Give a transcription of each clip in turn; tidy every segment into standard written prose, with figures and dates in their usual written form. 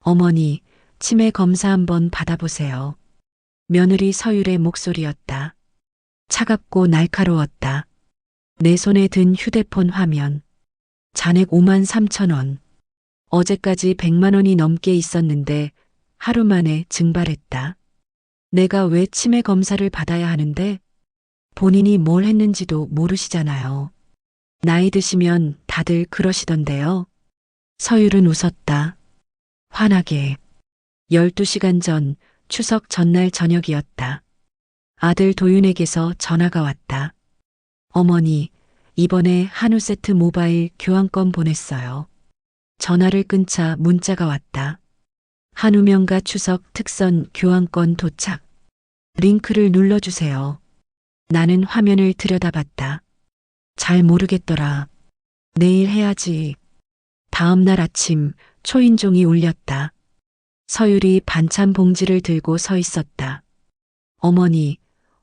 어머니, 치매 검사 한번 받아보세요. 며느리 서율의 목소리였다. 차갑고 날카로웠다. 내 손에 든 휴대폰 화면. 잔액 5만 3천 원. 어제까지 100만 원이 넘게 있었는데 하루 만에 증발했다. 내가 왜 치매 검사를 받아야 하는데? 본인이 뭘 했는지도 모르시잖아요. 나이 드시면 다들 그러시던데요. 서율은 웃었다. 환하게. 12시간 전 추석 전날 저녁이었다. 아들 도윤에게서 전화가 왔다. 어머니, 이번에 한우 세트 모바일 교환권 보냈어요. 전화를 끊자 문자가 왔다. 한우명가 추석 특선 교환권 도착. 링크를 눌러주세요. 나는 화면을 들여다봤다. 잘 모르겠더라. 내일 해야지. 다음 날 아침 초인종이 울렸다. 서율이 반찬 봉지를 들고 서 있었다. 어머니,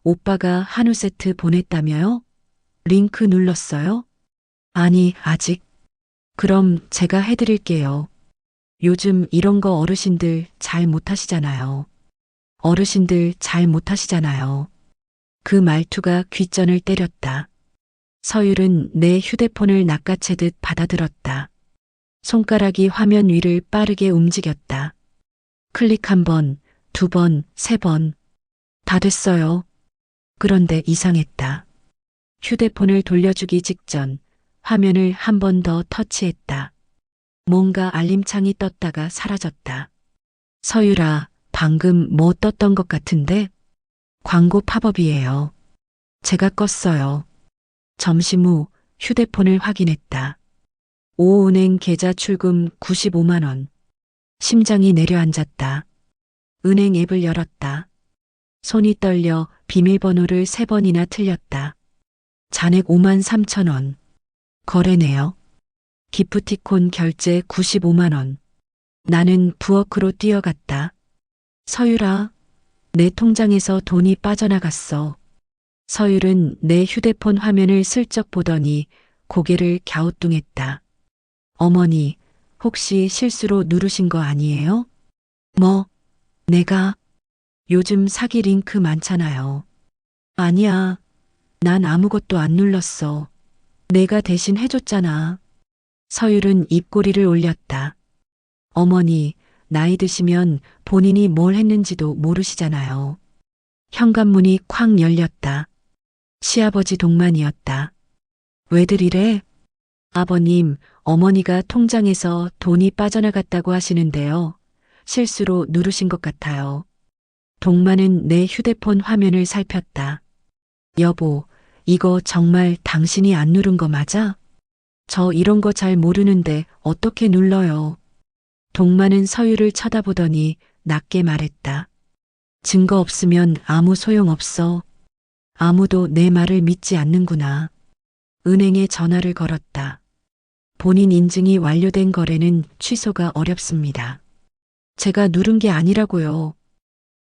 오빠가 한우 세트 보냈다며요? 링크 눌렀어요? 아니, 아직. 그럼 제가 해드릴게요. 요즘 이런 거 어르신들 잘 못하시잖아요. 어르신들 잘 못하시잖아요. 그 말투가 귓전을 때렸다. 서율은 내 휴대폰을 낚아채듯 받아들었다. 손가락이 화면 위를 빠르게 움직였다. 클릭 한 번, 두 번, 세 번. 다 됐어요. 그런데 이상했다. 휴대폰을 돌려주기 직전 화면을 한 번 더 터치했다. 뭔가 알림창이 떴다가 사라졌다. 서율아, 방금 뭐 떴던 것 같은데? 광고 팝업이에요. 제가 껐어요. 점심 후 휴대폰을 확인했다. 오은행 계좌 출금 95만 원. 심장이 내려앉았다. 은행 앱을 열었다. 손이 떨려 비밀번호를 3번이나 틀렸다. 잔액 5만 3천 원. 거래네요. 기프티콘 결제 95만 원. 나는 부엌으로 뛰어갔다. 서율아, 내 통장에서 돈이 빠져나갔어. 서율은 내 휴대폰 화면을 슬쩍 보더니 고개를 갸우뚱했다. 어머니, 혹시 실수로 누르신 거 아니에요? 뭐, 내가? 요즘 사기 링크 많잖아요. 아니야. 난 아무것도 안 눌렀어. 내가 대신 해줬잖아. 서율은 입꼬리를 올렸다. 어머니, 나이 드시면 본인이 뭘 했는지도 모르시잖아요. 현관문이 쾅 열렸다. 시아버지 동만이었다. 왜들 이래? 아버님, 어머니가 통장에서 돈이 빠져나갔다고 하시는데요. 실수로 누르신 것 같아요. 동만은 내 휴대폰 화면을 살폈다. 여보, 이거 정말 당신이 안 누른 거 맞아? 저 이런 거 잘 모르는데 어떻게 눌러요? 동만은 서율을 쳐다보더니 낮게 말했다. 증거 없으면 아무 소용 없어. 아무도 내 말을 믿지 않는구나. 은행에 전화를 걸었다. 본인 인증이 완료된 거래는 취소가 어렵습니다. 제가 누른 게 아니라고요.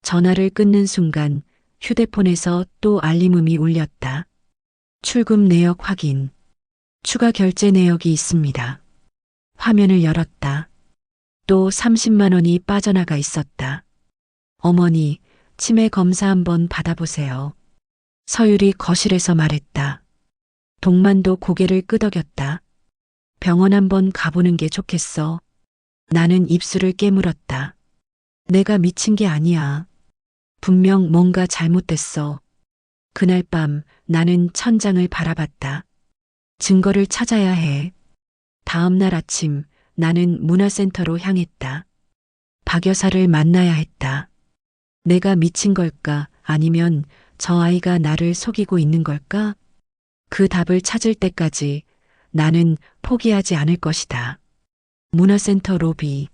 전화를 끊는 순간 휴대폰에서 또 알림음이 울렸다. 출금 내역 확인. 추가 결제 내역이 있습니다. 화면을 열었다. 또 30만 원이 빠져나가 있었다. 어머니, 치매 검사 한번 받아보세요. 서율이 거실에서 말했다. 동만도 고개를 끄덕였다. 병원 한번 가보는 게 좋겠어. 나는 입술을 깨물었다. 내가 미친 게 아니야. 분명 뭔가 잘못됐어. 그날 밤 나는 천장을 바라봤다. 증거를 찾아야 해. 다음 날 아침 나는 문화센터로 향했다. 박 여사를 만나야 했다. 내가 미친 걸까? 아니면 저 아이가 나를 속이고 있는 걸까? 그 답을 찾을 때까지 나는 포기하지 않을 것이다. 문화센터 로비.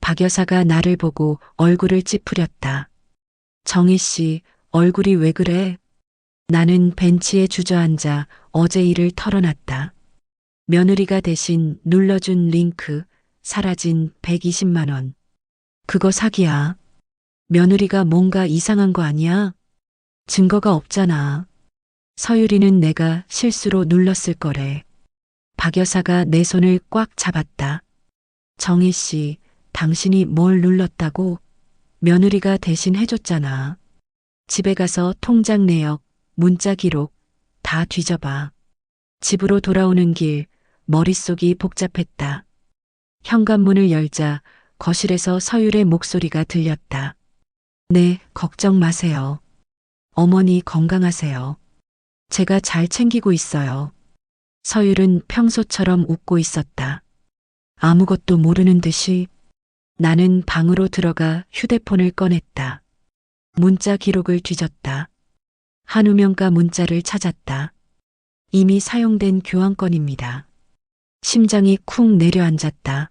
박 여사가 나를 보고 얼굴을 찌푸렸다. 정희 씨, 얼굴이 왜 그래? 나는 벤치에 주저앉아 어제 일을 털어놨다. 며느리가 대신 눌러준 링크, 사라진 120만 원. 그거 사기야. 며느리가 뭔가 이상한 거 아니야? 증거가 없잖아. 서유리는 내가 실수로 눌렀을 거래. 박 여사가 내 손을 꽉 잡았다. 정희 씨, 당신이 뭘 눌렀다고? 며느리가 대신 해줬잖아. 집에 가서 통장 내역, 문자 기록 다 뒤져봐. 집으로 돌아오는 길 머릿속이 복잡했다. 현관문을 열자 거실에서 서율의 목소리가 들렸다. 네, 걱정 마세요. 어머니 건강하세요. 제가 잘 챙기고 있어요. 서율은 평소처럼 웃고 있었다. 아무것도 모르는 듯이 나는 방으로 들어가 휴대폰을 꺼냈다. 문자 기록을 뒤졌다. 한우명가 문자를 찾았다. 이미 사용된 교환권입니다. 심장이 쿵 내려앉았다.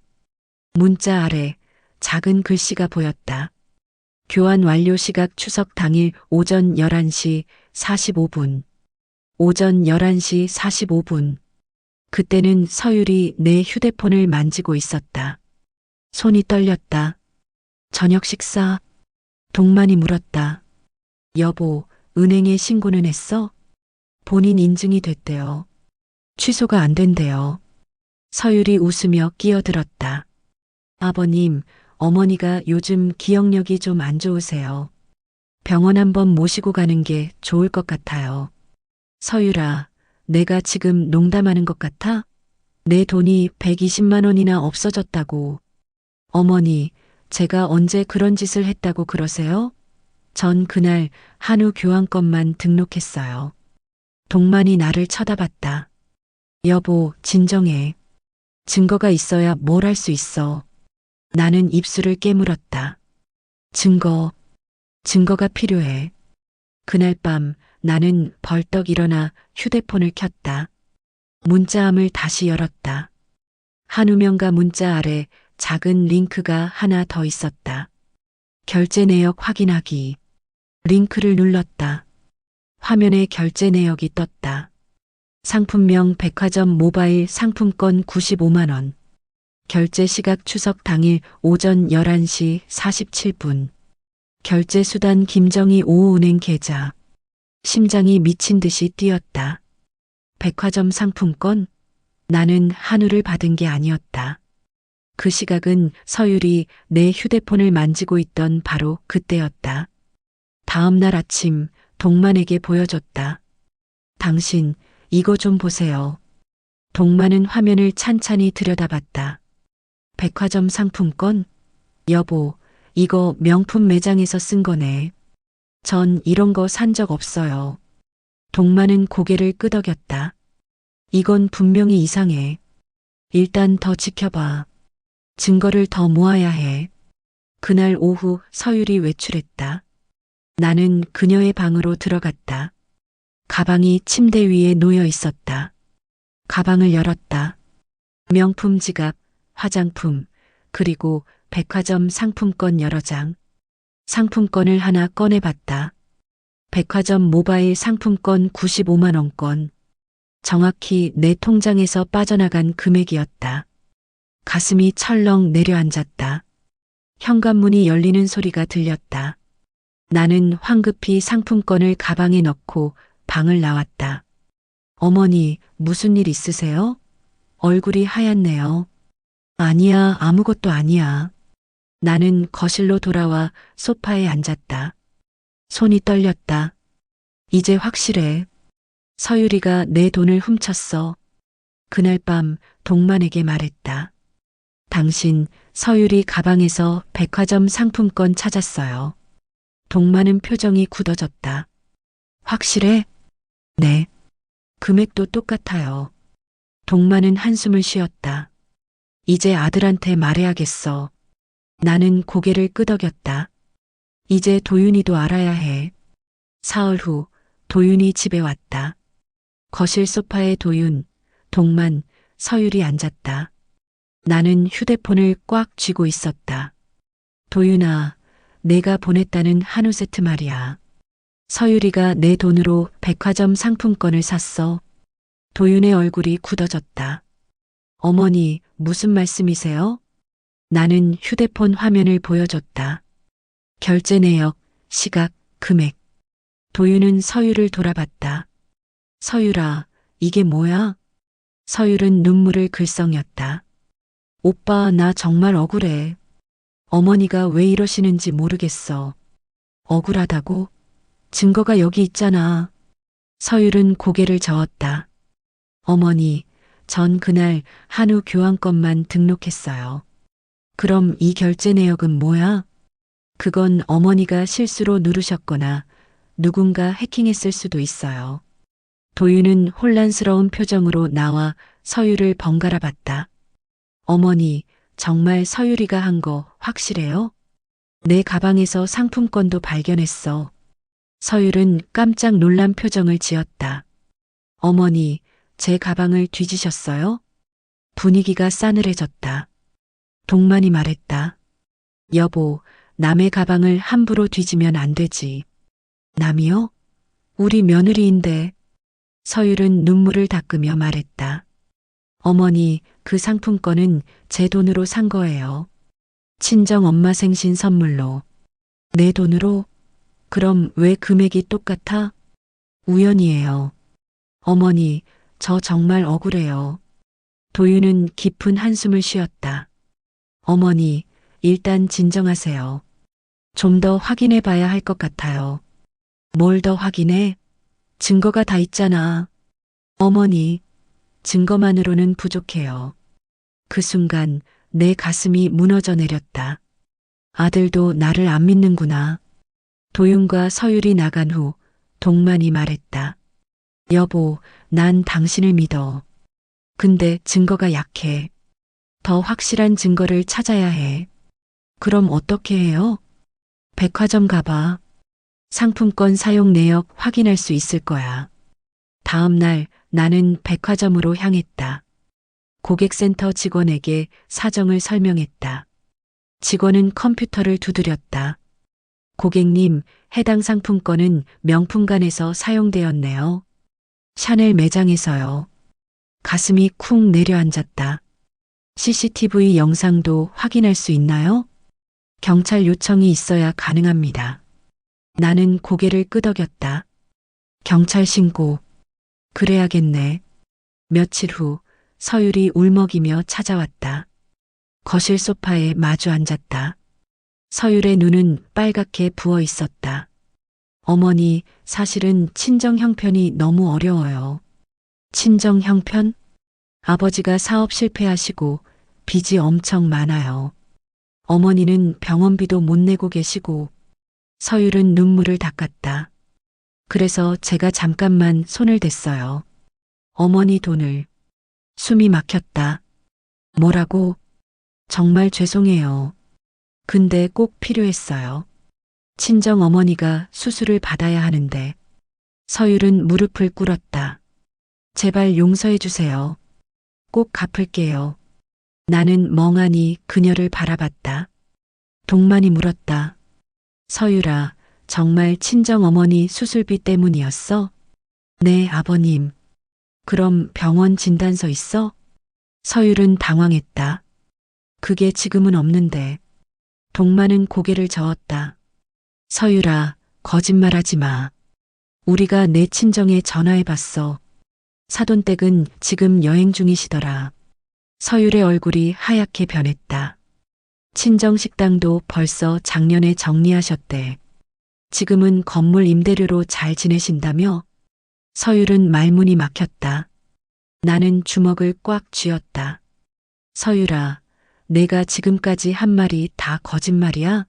문자 아래 작은 글씨가 보였다. 교환 완료 시각 추석 당일 오전 11시 45분. 오전 11시 45분. 그때는 서율이 내 휴대폰을 만지고 있었다. 손이 떨렸다. 저녁 식사? 동만이 물었다. 여보, 은행에 신고는 했어? 본인 인증이 됐대요. 취소가 안 된대요. 서율이 웃으며 끼어들었다. 아버님, 어머니가 요즘 기억력이 좀 안 좋으세요. 병원 한번 모시고 가는 게 좋을 것 같아요. 서율아, 내가 지금 농담하는 것 같아? 내 돈이 120만 원이나 없어졌다고. 어머니, 제가 언제 그런 짓을 했다고 그러세요? 전 그날 한우 교환권만 등록했어요. 동만이 나를 쳐다봤다. 여보, 진정해. 증거가 있어야 뭘 할 수 있어. 나는 입술을 깨물었다. 증거가 필요해. 그날 밤 나는 벌떡 일어나 휴대폰을 켰다. 문자함을 다시 열었다. 한우명가 문자 아래 작은 링크가 하나 더 있었다. 결제 내역 확인하기. 링크를 눌렀다. 화면에 결제 내역이 떴다. 상품명 백화점 모바일 상품권 95만 원. 결제 시각 추석 당일 오전 11시 47분. 결제 수단 김정희 오후은행 계좌. 심장이 미친 듯이 뛰었다. 백화점 상품권? 나는 한우를 받은 게 아니었다. 그 시각은 서율이 내 휴대폰을 만지고 있던 바로 그때였다. 다음 날 아침 동만에게 보여줬다. 당신, 이거 좀 보세요. 동만은 화면을 찬찬히 들여다봤다. 백화점 상품권? 여보, 이거 명품 매장에서 쓴 거네. 전 이런 거 산 적 없어요. 동만은 고개를 끄덕였다. 이건 분명히 이상해. 일단 더 지켜봐. 증거를 더 모아야 해. 그날 오후 서율이 외출했다. 나는 그녀의 방으로 들어갔다. 가방이 침대 위에 놓여 있었다. 가방을 열었다. 명품 지갑, 화장품, 그리고 백화점 상품권 여러 장. 상품권을 하나 꺼내봤다. 백화점 모바일 상품권 95만 원권. 정확히 내 통장에서 빠져나간 금액이었다. 가슴이 철렁 내려앉았다. 현관문이 열리는 소리가 들렸다. 나는 황급히 상품권을 가방에 넣고 방을 나왔다. 어머니, 무슨 일 있으세요? 얼굴이 하얗네요. 아니야, 아무것도 아니야. 나는 거실로 돌아와 소파에 앉았다. 손이 떨렸다. 이제 확실해. 서율이가 내 돈을 훔쳤어. 그날 밤 동만에게 말했다. 당신 서율이 가방에서 백화점 상품권 찾았어요. 동만은 표정이 굳어졌다. 확실해? 네. 금액도 똑같아요. 동만은 한숨을 쉬었다. 이제 아들한테 말해야겠어. 나는 고개를 끄덕였다. 이제 도윤이도 알아야 해. 사흘 후 도윤이 집에 왔다. 거실 소파에 도윤, 동만, 서율이 앉았다. 나는 휴대폰을 꽉 쥐고 있었다. 도윤아, 내가 보냈다는 한우 세트 말이야. 서율이가 내 돈으로 백화점 상품권을 샀어. 도윤의 얼굴이 굳어졌다. 어머니, 무슨 말씀이세요? 나는 휴대폰 화면을 보여줬다. 결제 내역, 시각, 금액. 도윤은 서율을 돌아봤다. 서율아, 이게 뭐야? 서율은 눈물을 글썽였다. 오빠, 나 정말 억울해. 어머니가 왜 이러시는지 모르겠어. 억울하다고? 증거가 여기 있잖아. 서율은 고개를 저었다. 어머니, 전 그날 한우 교환권만 등록했어요. 그럼 이 결제 내역은 뭐야? 그건 어머니가 실수로 누르셨거나 누군가 해킹했을 수도 있어요. 도윤은 혼란스러운 표정으로 나와 서율을 번갈아 봤다. 어머니, 정말 서율이가 한 거 확실해요? 내 가방에서 상품권도 발견했어. 서율은 깜짝 놀란 표정을 지었다. 어머니, 제 가방을 뒤지셨어요? 분위기가 싸늘해졌다. 동만이 말했다. 여보, 남의 가방을 함부로 뒤지면 안 되지. 남이요? 우리 며느리인데. 서율은 눈물을 닦으며 말했다. 어머니, 그 상품권은 제 돈으로 산 거예요. 친정 엄마 생신 선물로. 내 돈으로? 그럼 왜 금액이 똑같아? 우연이에요. 어머니, 저 정말 억울해요. 도윤은 깊은 한숨을 쉬었다. 어머니, 일단 진정하세요. 좀 더 확인해 봐야 할 것 같아요. 뭘 더 확인해? 증거가 다 있잖아. 어머니, 증거만으로는 부족해요. 그 순간 내 가슴이 무너져 내렸다. 아들도 나를 안 믿는구나. 도윤과 서율이 나간 후 동만이 말했다. 여보, 난 당신을 믿어. 근데 증거가 약해. 더 확실한 증거를 찾아야 해. 그럼 어떻게 해요? 백화점 가봐. 상품권 사용 내역 확인할 수 있을 거야. 다음 날 나는 백화점으로 향했다. 고객센터 직원에게 사정을 설명했다. 직원은 컴퓨터를 두드렸다. 고객님, 해당 상품권은 명품관에서 사용되었네요. 샤넬 매장에서요. 가슴이 쿵 내려앉았다. CCTV 영상도 확인할 수 있나요? 경찰 요청이 있어야 가능합니다. 나는 고개를 끄덕였다. 경찰 신고. 그래야겠네. 며칠 후 서율이 울먹이며 찾아왔다. 거실 소파에 마주 앉았다. 서율의 눈은 빨갛게 부어 있었다. 어머니, 사실은 친정 형편이 너무 어려워요. 친정 형편? 아버지가 사업 실패하시고 빚이 엄청 많아요. 어머니는 병원비도 못 내고 계시고. 서율은 눈물을 닦았다. 그래서 제가 잠깐만 손을 댔어요. 어머니 돈을. 숨이 막혔다. 뭐라고? 정말 죄송해요. 근데 꼭 필요했어요. 친정 어머니가 수술을 받아야 하는데. 서율은 무릎을 꿇었다. 제발 용서해 주세요. 꼭 갚을게요. 나는 멍하니 그녀를 바라봤다. 동만이 물었다. 서율아, 정말 친정 어머니 수술비 때문이었어? 네, 아버님. 그럼 병원 진단서 있어? 서율은 당황했다. 그게 지금은 없는데. 동만은 고개를 저었다. 서율아, 거짓말하지 마. 우리가 내 친정에 전화해봤어. 사돈댁은 지금 여행 중이시더라. 서율의 얼굴이 하얗게 변했다. 친정 식당도 벌써 작년에 정리하셨대. 지금은 건물 임대료로 잘 지내신다며? 서율은 말문이 막혔다. 나는 주먹을 꽉 쥐었다. 서율아, 내가 지금까지 한 말이 다 거짓말이야?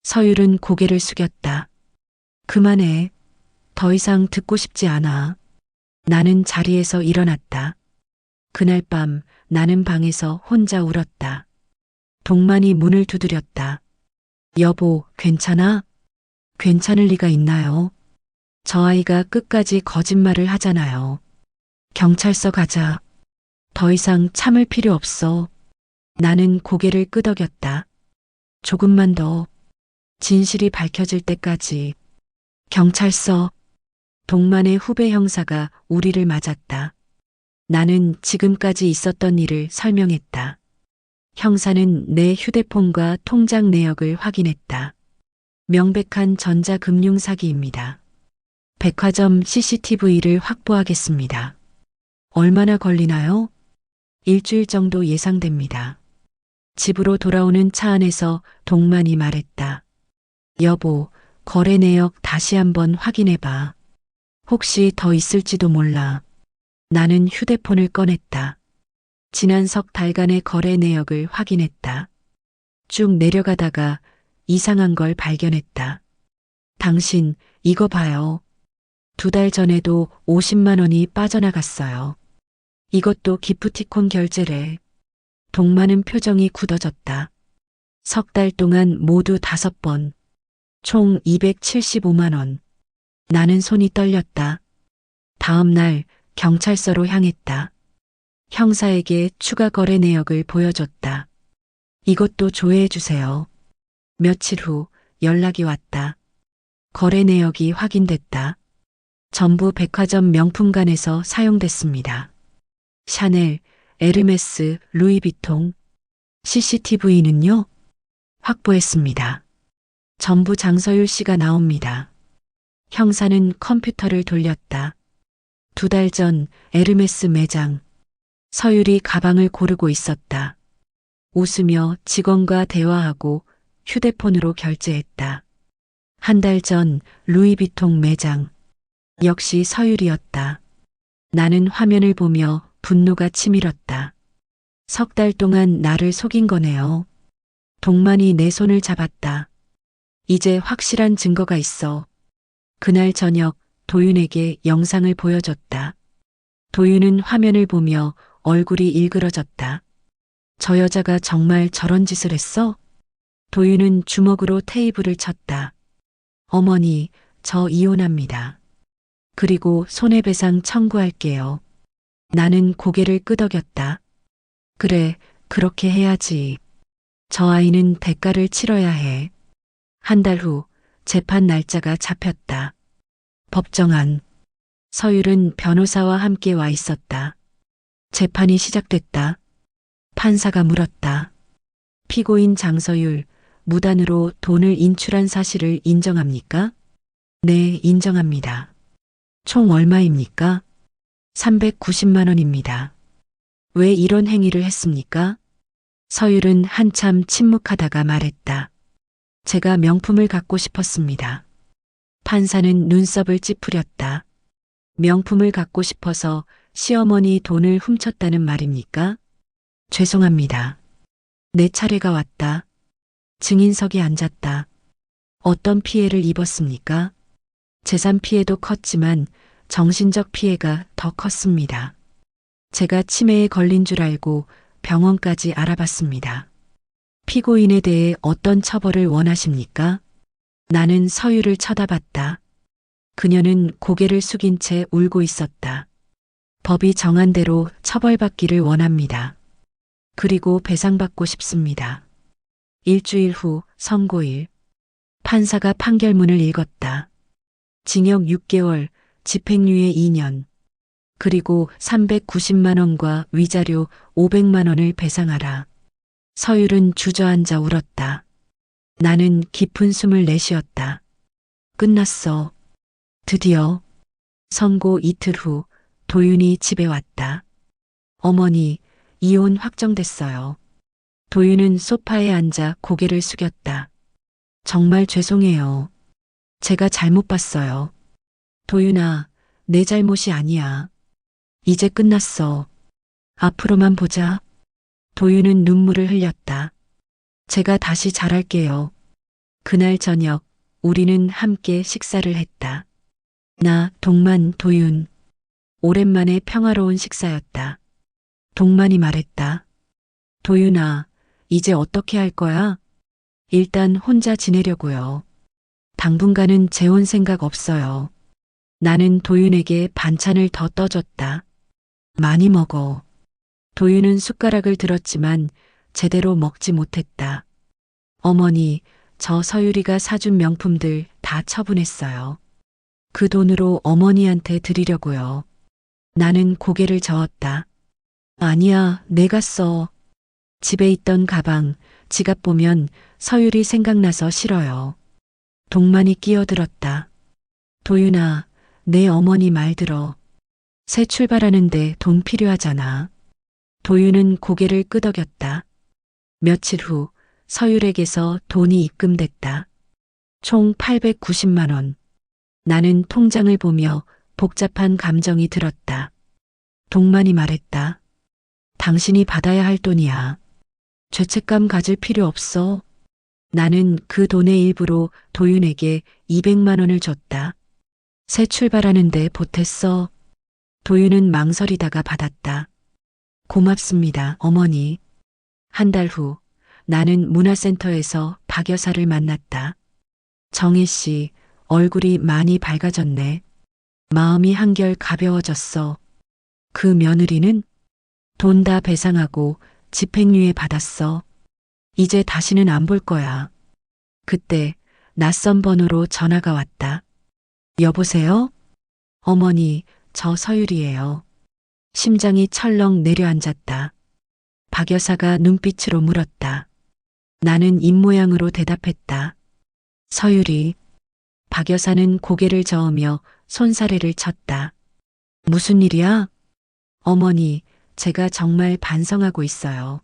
서율은 고개를 숙였다. 그만해. 더 이상 듣고 싶지 않아. 나는 자리에서 일어났다. 그날 밤 나는 방에서 혼자 울었다. 동만이 문을 두드렸다. 여보, 괜찮아? 괜찮을 리가 있나요? 저 아이가 끝까지 거짓말을 하잖아요. 경찰서 가자. 더 이상 참을 필요 없어. 나는 고개를 끄덕였다. 조금만 더. 진실이 밝혀질 때까지. 경찰서. 동만의 후배 형사가 우리를 맞았다. 나는 지금까지 있었던 일을 설명했다. 형사는 내 휴대폰과 통장 내역을 확인했다. 명백한 전자금융 사기입니다. 백화점 CCTV를 확보하겠습니다. 얼마나 걸리나요? 일주일 정도 예상됩니다. 집으로 돌아오는 차 안에서 동만이 말했다. 여보, 거래 내역 다시 한번 확인해봐. 혹시 더 있을지도 몰라. 나는 휴대폰을 꺼냈다. 지난 석 달간의 거래 내역을 확인했다. 쭉 내려가다가 이상한 걸 발견했다. 당신, 이거 봐요. 2달 전에도 50만 원이 빠져나갔어요. 이것도 기프티콘 결제래. 동만은 표정이 굳어졌다. 석 달 동안 모두 5번. 총 275만 원. 나는 손이 떨렸다. 다음 날 경찰서로 향했다. 형사에게 추가 거래 내역을 보여줬다. 이것도 조회해 주세요. 며칠 후 연락이 왔다. 거래 내역이 확인됐다. 전부 백화점 명품관에서 사용됐습니다. 샤넬, 에르메스, 루이비통. CCTV는요? 확보했습니다. 전부 장서율 씨가 나옵니다. 형사는 컴퓨터를 돌렸다. 2달 전 에르메스 매장. 서율이 가방을 고르고 있었다. 웃으며 직원과 대화하고 휴대폰으로 결제했다. 1달 전 루이비통 매장. 역시 서율이었다. 나는 화면을 보며 분노가 치밀었다. 석 달 동안 나를 속인 거네요. 동만이 내 손을 잡았다. 이제 확실한 증거가 있어. 그날 저녁 도윤에게 영상을 보여줬다. 도윤은 화면을 보며 얼굴이 일그러졌다. 저 여자가 정말 저런 짓을 했어? 도윤은 주먹으로 테이블을 쳤다. 어머니, 저 이혼합니다. 그리고 손해배상 청구할게요. 나는 고개를 끄덕였다. 그래, 그렇게 해야지. 저 아이는 대가를 치러야 해. 1달 후 재판 날짜가 잡혔다. 법정안. 서율은 변호사와 함께 와 있었다. 재판이 시작됐다. 판사가 물었다. 피고인 장서율, 무단으로 돈을 인출한 사실을 인정합니까? 네, 인정합니다. 총 얼마입니까? 390만 원입니다. 왜 이런 행위를 했습니까? 서율은 한참 침묵하다가 말했다. 제가 명품을 갖고 싶었습니다. 판사는 눈썹을 찌푸렸다. 명품을 갖고 싶어서 시어머니 돈을 훔쳤다는 말입니까? 죄송합니다. 내 차례가 왔다. 증인석이 앉았다. 어떤 피해를 입었습니까? 재산 피해도 컸지만 정신적 피해가 더 컸습니다. 제가 치매에 걸린 줄 알고 병원까지 알아봤습니다. 피고인에 대해 어떤 처벌을 원하십니까? 나는 서율을 쳐다봤다. 그녀는 고개를 숙인 채 울고 있었다. 법이 정한 대로 처벌받기를 원합니다. 그리고 배상받고 싶습니다. 일주일 후 선고일. 판사가 판결문을 읽었다. 징역 6개월, 집행유예 2년. 그리고 390만 원과 위자료 500만 원을 배상하라. 서율은 주저앉아 울었다. 나는 깊은 숨을 내쉬었다. 끝났어. 드디어. 선고 이틀 후 도윤이 집에 왔다. 어머니, 이혼 확정됐어요. 도윤은 소파에 앉아 고개를 숙였다. 정말 죄송해요. 제가 잘못 봤어요. 도윤아, 내 잘못이 아니야. 이제 끝났어. 앞으로만 보자. 도윤은 눈물을 흘렸다. 제가 다시 잘할게요. 그날 저녁 우리는 함께 식사를 했다. 나, 동만, 도윤. 오랜만에 평화로운 식사였다. 동만이 말했다. 도윤아, 이제 어떻게 할 거야? 일단 혼자 지내려고요. 당분간은 재혼 생각 없어요. 나는 도윤에게 반찬을 더 떠줬다. 많이 먹어. 도윤은 숟가락을 들었지만 제대로 먹지 못했다. 어머니, 저 서유리가 사준 명품들 다 처분했어요. 그 돈으로 어머니한테 드리려고요. 나는 고개를 저었다. 아니야, 내가 써. 집에 있던 가방, 지갑 보면 서율이 생각나서 싫어요. 동만이 끼어들었다. 도윤아, 내 어머니 말 들어. 새 출발하는데 돈 필요하잖아. 도윤은 고개를 끄덕였다. 며칠 후 서율에게서 돈이 입금됐다. 총 890만 원. 나는 통장을 보며 복잡한 감정이 들었다. 동만이 말했다. 당신이 받아야 할 돈이야. 죄책감 가질 필요 없어. 나는 그 돈의 일부로 도윤에게 200만 원을 줬다. 새 출발하는데 보탰어. 도윤은 망설이다가 받았다. 고맙습니다, 어머니. 한 달 후 나는 문화센터에서 박 여사를 만났다. 정희 씨, 얼굴이 많이 밝아졌네. 마음이 한결 가벼워졌어. 그 며느리는 돈 다 배상하고 집행유예 받았어. 이제 다시는 안 볼 거야. 그때 낯선 번호로 전화가 왔다. 여보세요? 어머니, 저 서율이에요. 심장이 철렁 내려앉았다. 박 여사가 눈빛으로 물었다. 나는 입모양으로 대답했다. 서율이. 박 여사는 고개를 저으며 손사래를 쳤다. 무슨 일이야? 어머니, 제가 정말 반성하고 있어요.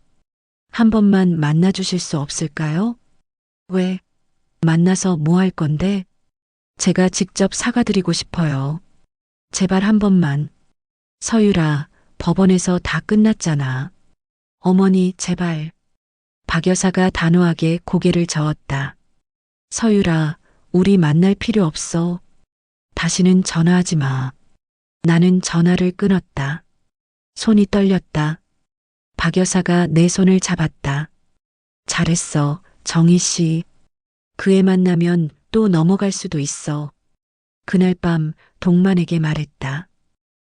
한 번만 만나주실 수 없을까요? 왜? 만나서 뭐 할 건데? 제가 직접 사과드리고 싶어요. 제발 한 번만. 서율아, 법원에서 다 끝났잖아. 어머니, 제발. 박 여사가 단호하게 고개를 저었다. 서율아, 우리 만날 필요 없어. 다시는 전화하지 마. 나는 전화를 끊었다. 손이 떨렸다. 박 여사가 내 손을 잡았다. 잘했어, 정희 씨. 그 애 만나면 또 넘어갈 수도 있어. 그날 밤 동만에게 말했다.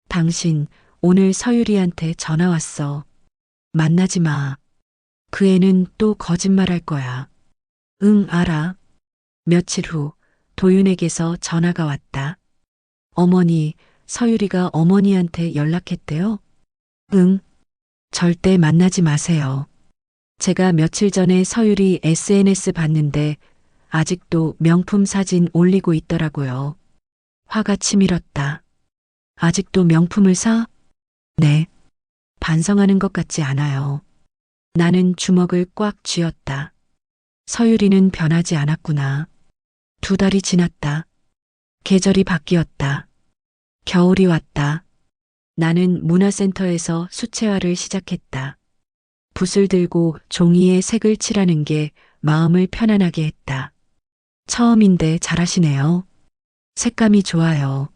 당신 오늘 서율이한테 전화 왔어. 만나지 마. 그 애는 또 거짓말할 거야. 응, 알아. 며칠 후 도윤에게서 전화가 왔다. 어머니, 서율이가 어머니한테 연락했대요? 응. 절대 만나지 마세요. 제가 며칠 전에 서율이 SNS 봤는데 아직도 명품 사진 올리고 있더라고요. 화가 치밀었다. 아직도 명품을 사? 네. 반성하는 것 같지 않아요. 나는 주먹을 꽉 쥐었다. 서율이는 변하지 않았구나. 2달이 지났다. 계절이 바뀌었다. 겨울이 왔다. 나는 문화센터에서 수채화를 시작했다. 붓을 들고 종이에 색을 칠하는 게 마음을 편안하게 했다. 처음인데 잘하시네요. 색감이 좋아요.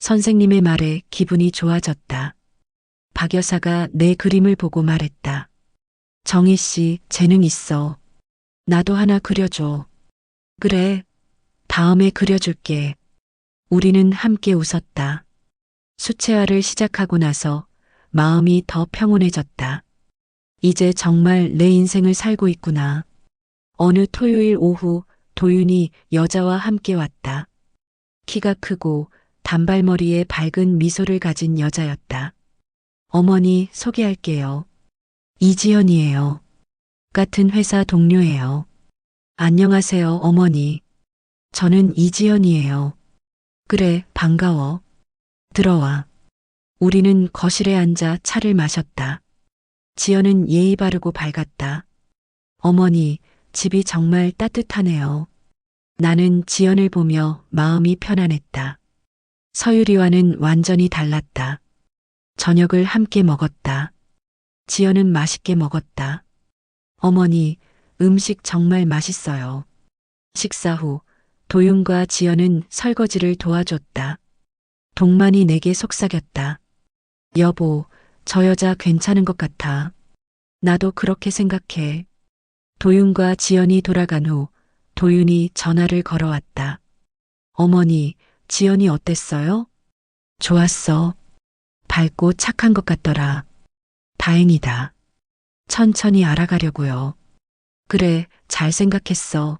선생님의 말에 기분이 좋아졌다. 박 여사가 내 그림을 보고 말했다. 정희 씨, 재능 있어. 나도 하나 그려줘. 그래. 다음에 그려줄게. 우리는 함께 웃었다. 수채화를 시작하고 나서 마음이 더 평온해졌다. 이제 정말 내 인생을 살고 있구나. 어느 토요일 오후 도윤이 여자와 함께 왔다. 키가 크고 단발머리에 밝은 미소를 가진 여자였다. 어머니, 소개할게요. 이지연이에요. 같은 회사 동료예요. 안녕하세요, 어머니. 저는 이지연이에요. 그래, 반가워. 들어와. 우리는 거실에 앉아 차를 마셨다. 지연은 예의 바르고 밝았다. 어머니, 집이 정말 따뜻하네요. 나는 지연을 보며 마음이 편안했다. 서유리와는 완전히 달랐다. 저녁을 함께 먹었다. 지연은 맛있게 먹었다. 어머니, 음식 정말 맛있어요. 식사 후 도윤과 지연은 설거지를 도와줬다. 동만이 내게 속삭였다. 여보, 저 여자 괜찮은 것 같아. 나도 그렇게 생각해. 도윤과 지연이 돌아간 후 도윤이 전화를 걸어왔다. 어머니, 지연이 어땠어요? 좋았어. 밝고 착한 것 같더라. 다행이다. 천천히 알아가려고요. 그래, 잘 생각했어.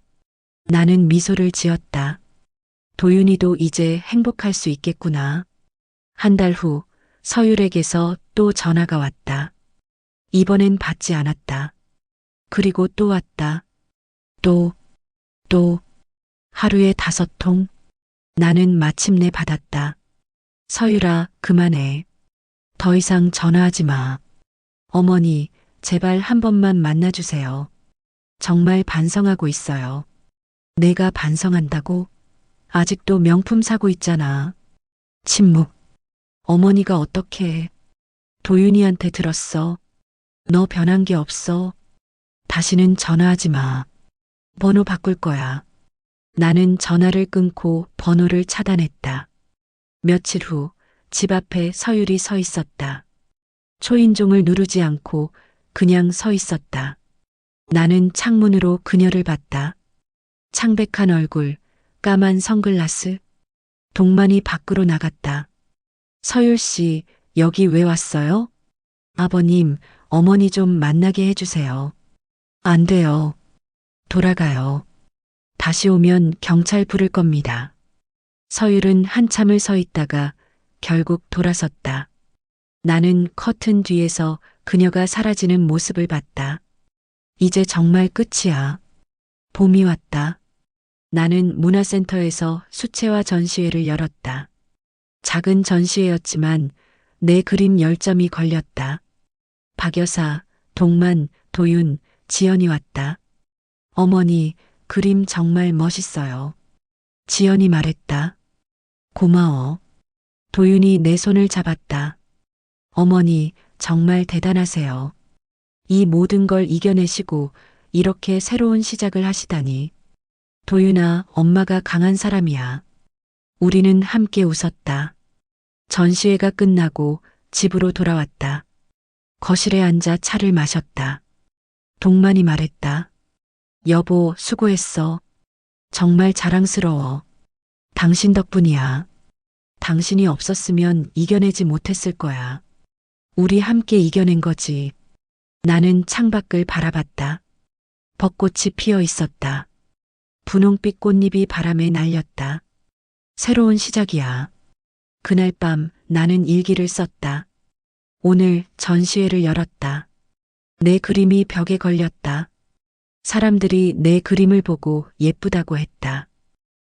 나는 미소를 지었다. 도윤이도 이제 행복할 수 있겠구나. 한 달 후 서율에게서 또 전화가 왔다. 이번엔 받지 않았다. 그리고 또 왔다. 또 하루에 5통. 나는 마침내 받았다. 서율아, 그만해. 더 이상 전화하지 마. 어머니, 제발 한 번만 만나주세요. 정말 반성하고 있어요. 내가 반성한다고? 아직도 명품 사고 있잖아. 침묵. 어머니가 어떻게 해? 도윤이한테 들었어. 너 변한 게 없어. 다시는 전화하지 마. 번호 바꿀 거야. 나는 전화를 끊고 번호를 차단했다. 며칠 후 집 앞에 서율이 서 있었다. 초인종을 누르지 않고 그냥 서 있었다. 나는 창문으로 그녀를 봤다. 창백한 얼굴, 까만 선글라스. 동만이 밖으로 나갔다. 서율 씨, 여기 왜 왔어요? 아버님, 어머니 좀 만나게 해주세요. 안 돼요. 돌아가요. 다시 오면 경찰 부를 겁니다. 서율은 한참을 서 있다가 결국 돌아섰다. 나는 커튼 뒤에서 그녀가 사라지는 모습을 봤다. 이제 정말 끝이야. 봄이 왔다. 나는 문화센터에서 수채화 전시회를 열었다. 작은 전시회였지만 내 그림 10점이 걸렸다. 박여사, 동만, 도윤, 지연이 왔다. 어머니, 그림 정말 멋있어요. 지연이 말했다. 고마워. 도윤이 내 손을 잡았다. 어머니, 정말 대단하세요. 이 모든 걸 이겨내시고 이렇게 새로운 시작을 하시다니. 도윤아, 엄마가 강한 사람이야. 우리는 함께 웃었다. 전시회가 끝나고 집으로 돌아왔다. 거실에 앉아 차를 마셨다. 동만이 말했다. 여보, 수고했어. 정말 자랑스러워. 당신 덕분이야. 당신이 없었으면 이겨내지 못했을 거야. 우리 함께 이겨낸 거지. 나는 창밖을 바라봤다. 벚꽃이 피어 있었다. 분홍빛 꽃잎이 바람에 날렸다. 새로운 시작이야. 그날 밤 나는 일기를 썼다. 오늘 전시회를 열었다. 내 그림이 벽에 걸렸다. 사람들이 내 그림을 보고 예쁘다고 했다.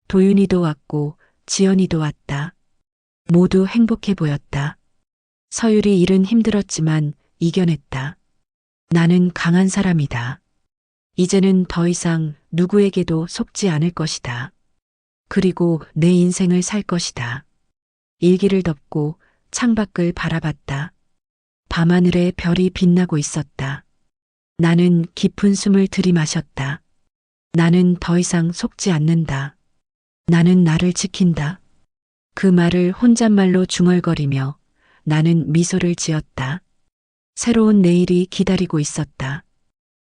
도윤이도 왔고 지연이도 왔다. 모두 행복해 보였다. 서율이 일은 힘들었지만 이겨냈다. 나는 강한 사람이다. 이제는 더 이상 누구에게도 속지 않을 것이다. 그리고 내 인생을 살 것이다. 일기를 덮고 창밖을 바라봤다. 밤하늘에 별이 빛나고 있었다. 나는 깊은 숨을 들이마셨다. 나는 더 이상 속지 않는다. 나는 나를 지킨다. 그 말을 혼잣말로 중얼거리며 나는 미소를 지었다. 새로운 내일이 기다리고 있었다.